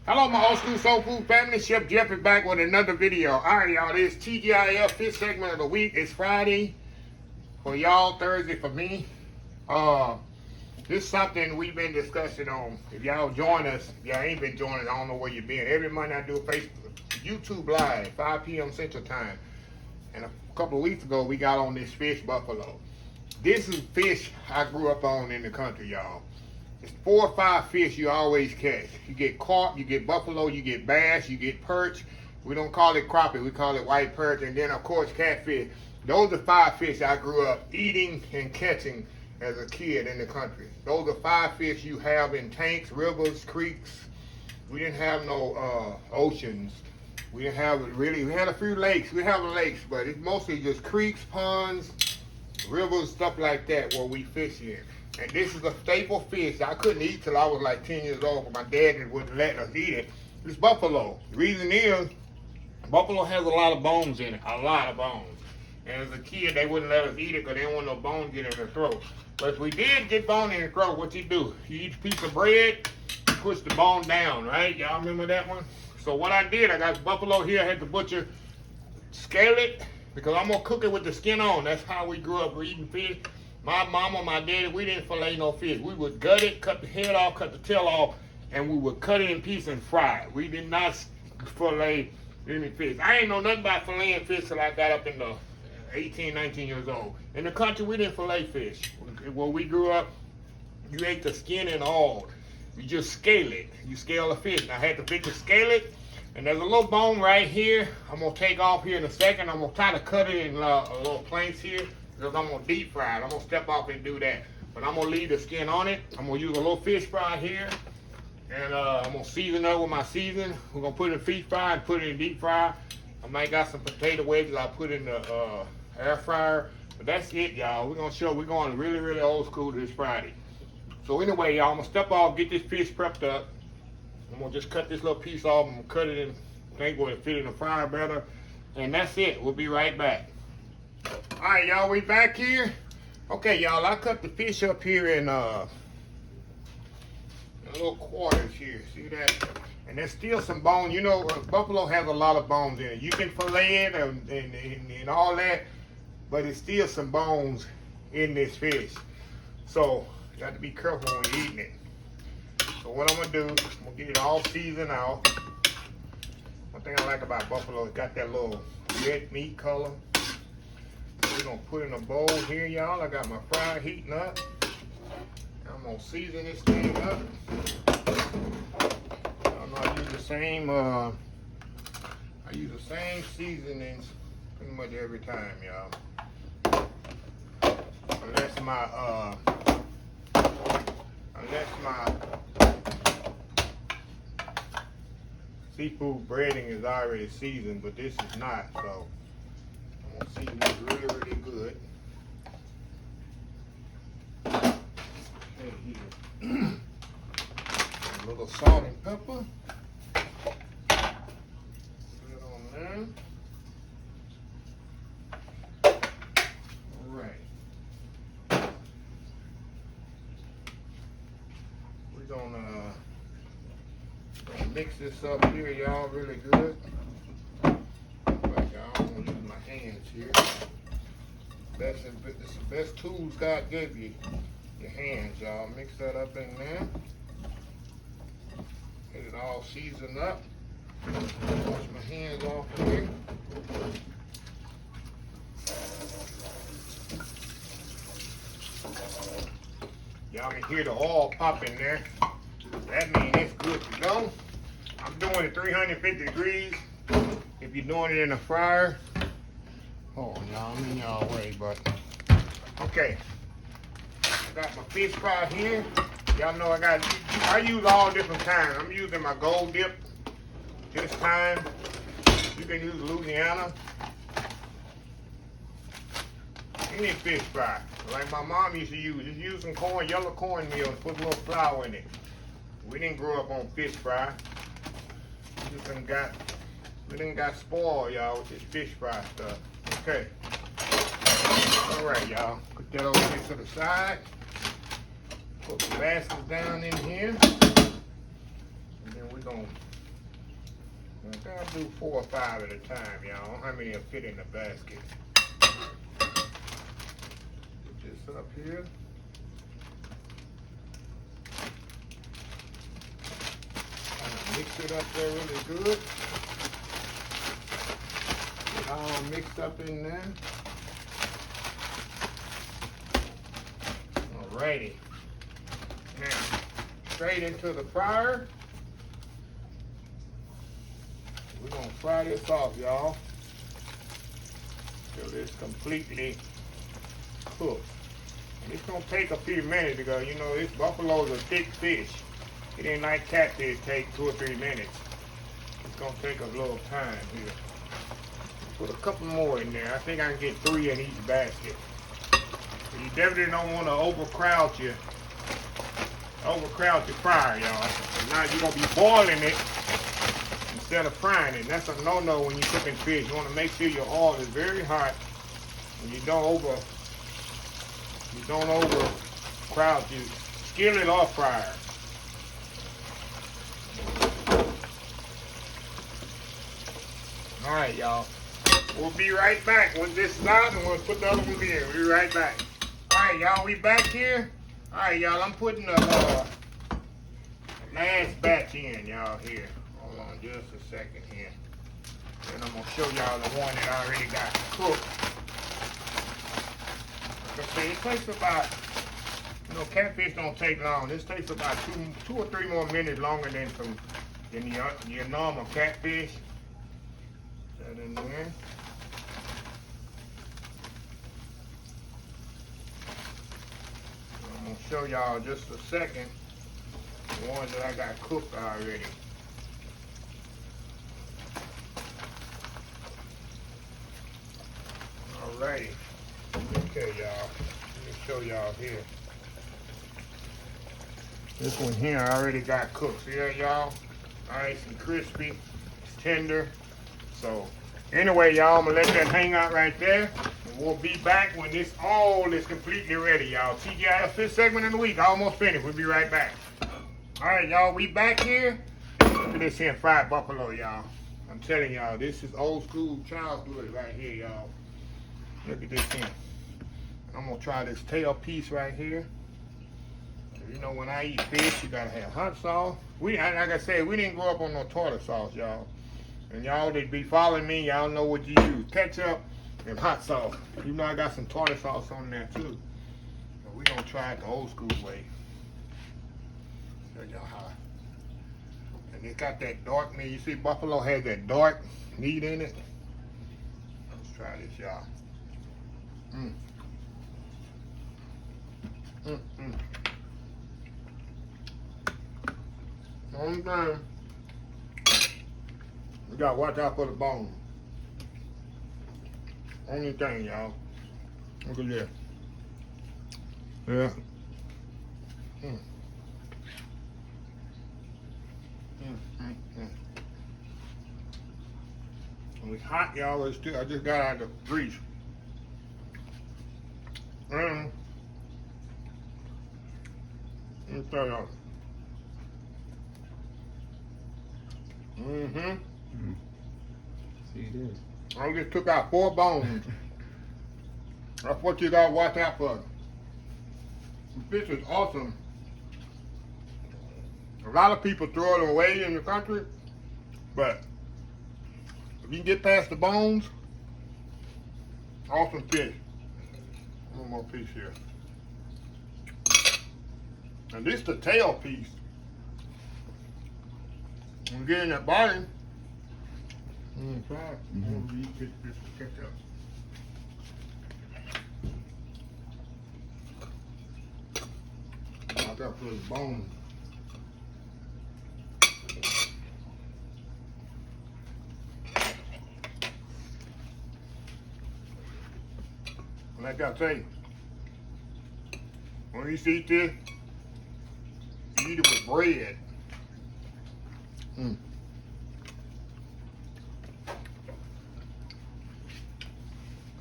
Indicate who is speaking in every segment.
Speaker 1: Hello, my old school soul food family. Chef Jeff is back with another video. All right, y'all. This T.G.I.F. fifth segment of the week. It's Friday for y'all, Thursday for me. This is something we've been discussing on. If y'all join us, if y'all ain't been joining, I don't know where you've been. Every Monday I do a Facebook, YouTube live, 5 p.m. Central Time. And a couple of weeks ago, we got on this fish buffalo. This is fish I grew up on in the country, y'all. It's 4 or 5 fish you always catch. You get carp, you get buffalo, you get bass, you get perch. We don't call it crappie, we call it white perch. And then, of course, catfish. Those are 5 fish I grew up eating and catching as a kid in the country. Those are 5 fish you have in tanks, rivers, creeks. We didn't have no oceans. We didn't have really, we had a few lakes. We have lakes, but it's mostly just creeks, ponds, rivers, stuff like that where we fish in. And this is a staple fish I couldn't eat till I was like 10 years old, but my dad wouldn't let us eat it. It's buffalo. The reason is, buffalo has a lot of bones in it, a lot of bones. And as a kid, they wouldn't let us eat it because they didn't want no bones getting in their throat. But if we did get bone in the throat, what you do? You eat a piece of bread, you push the bone down, right? Y'all remember that one? So what I did, I got buffalo here, I had to butcher, scale it, because I'm gonna cook it with the skin on. That's how we grew up eating fish. My mama, my daddy, we didn't fillet no fish. We would gut it, cut the head off, cut the tail off, and we would cut it in pieces and fry it. We did not fillet any fish. I ain't know nothing about filleting fish till I got up in the 18, 19 years old. In the country, we didn't fillet fish. When we grew up, you ate the skin and all. You just scale it. You scale the fish. And I had to fix to scale it. And there's a little bone right here. I'm going to take off here in a second. I'm going to try to cut it in little planks here, because I'm going to deep fry it. I'm going to step off and do that. But I'm going to leave the skin on it. I'm going to use a little fish fry here. And I'm going to season it with my season. We're going to put it in fish fry and put it in deep fry. I might got some potato wedges I'll put in the air fryer. But that's it, y'all. We're going really, really old school this Friday. So anyway, y'all, I'm going to step off, get this fish prepped up. I'm going to just cut this little piece off. I'm going to cut it in, think where it fit in the fryer better. And that's it. We'll be right back. All right, y'all, we back here. Okay, y'all, I cut the fish up here in little quarters here. See that? And there's still some bone. You know, buffalo has a lot of bones in it. You can fillet it and all that, but it's still some bones in this fish. So you got to be careful when you're eating it. So what I'm gonna do, I'm gonna get it all seasoned out. One thing I like about buffalo, it got that little red meat color. So we're gonna put in a bowl here, y'all. I got my fryer heating up. I'm gonna season this thing up. Y'all know I use the same seasonings pretty much every time, y'all. Unless my seafood breading is already seasoned, but this is not, so I'm gonna season this really, really good. A little salt and pepper. Put it on there. All right. We're gonna mix this up here, y'all, really good. Like, y'all, I'm gonna use my hands here. It's the best tools God gave you. Your hands, y'all. Mix that up in there. Get it all seasoned up. Wash my hands off of here. Y'all can hear the oil pop in there. That means it's good to go. I'm doing it 350 degrees. If you're doing it in a fryer, hold on, y'all. I'm in y'all way, but okay. I got my fish fry here. Y'all know I use all different kinds. I'm using my gold dip this time. You can use Louisiana. Any fish fry. Like my mom used to use. Just use some corn, yellow cornmeal, and put a little flour in it. We didn't grow up on fish fry. We done got spoiled, y'all, with this fish fry stuff. Okay. All right, y'all. Put that over here to the side. Put the glasses down in here. And then we're going to I think I'll do 4 or 5 at a time, y'all. How many will fit in the basket? Put this up here. Mix it up there really good. Get all mixed up in there. Alrighty. Now, straight into the fryer. We're gonna fry this off, y'all, till it's completely cooked. And it's gonna take a few minutes because, you know, this buffalo's a thick fish. It ain't like catfish take 2 or 3 minutes. It's gonna take a little time here. Put a couple more in there. I think I can get 3 in each basket. You definitely don't want to overcrowd your fryer, y'all. Now you're gonna be boiling it instead of frying it. That's a no-no when you're cooking fish. You want to make sure your oil is very hot and you don't overcrowd your skillet or fryer. All right, y'all. We'll be right back when this is out, and we'll put the other one in. We'll be right back. All right, y'all. We back here. All right, y'all. I'm putting the last batch in, y'all. Here. Hold on, just a second here. And I'm gonna show y'all the one that I already got cooked. Like I say, it takes about, you know, catfish don't take long. This takes about 2 or 3 more minutes longer than your normal catfish. That in there. I'm gonna show y'all just a second the ones that I got cooked already. Alrighty. Okay, y'all. Let me show y'all here. This one here I already got cooked. See that, y'all? Nice and crispy. It's tender. So, anyway, y'all, I'm gonna let that hang out right there. And we'll be back when this all is completely ready, y'all. T.G.I.F 5th segment of the week, almost finished. We'll be right back. All right, y'all, we back here. Look at this here fried buffalo, y'all. I'm telling y'all, this is old school childhood right here, y'all. Look at this here. I'm gonna try this tail piece right here. You know, when I eat fish, you gotta have hot sauce. Like I said, we didn't grow up on no tartar sauce, y'all. And y'all that be following me, y'all know what you use. Ketchup and hot sauce. You know I got some tartar sauce on there too. But we're gonna try it the old school way. Show y'all how. And it got that dark meat. You see buffalo has that dark meat in it. Let's try this, y'all. Only thing, you gotta watch out for the bone. Only thing, y'all. Look at this. Yeah. It's hot, y'all. I just got out of the grease. Let me tell y'all.
Speaker 2: See, it is.
Speaker 1: I just took out 4 bones. That's what you gotta watch out for. The fish is awesome. A lot of people throw it away in the country, but if you can get past the bones, awesome fish. One more piece here. And this is the tail piece. I'm getting that body. Try it. I'm gonna eat this ketchup. I got for the bone. And I gotta tell you, when you eat this, you eat it with bread.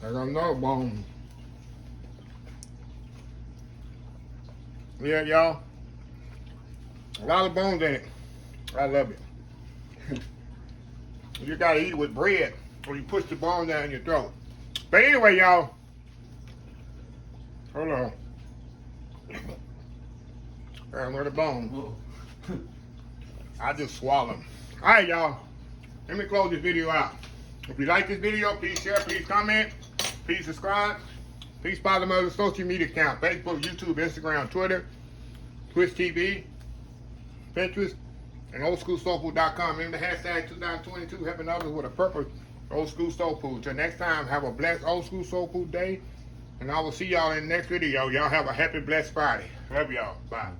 Speaker 1: I got another bone. Yeah, y'all. A lot of bones in it. I love it. You gotta eat it with bread, or you push the bone down your throat. But anyway, y'all. Hold on. Where the bone? I just swallowed them. All right, y'all. Let me close this video out. If you like this video, please share, please comment, please subscribe. Please follow my other social media accounts: Facebook, YouTube, Instagram, Twitter, Twitch TV, Pinterest, and oldschoolsoulfood.com. Remember the hashtag 2022, helping others with a purpose. Old School Soul Food. Till next time, have a blessed Old School Soul Food day. And I will see y'all in the next video. Y'all have a happy, blessed Friday. Love y'all. Bye.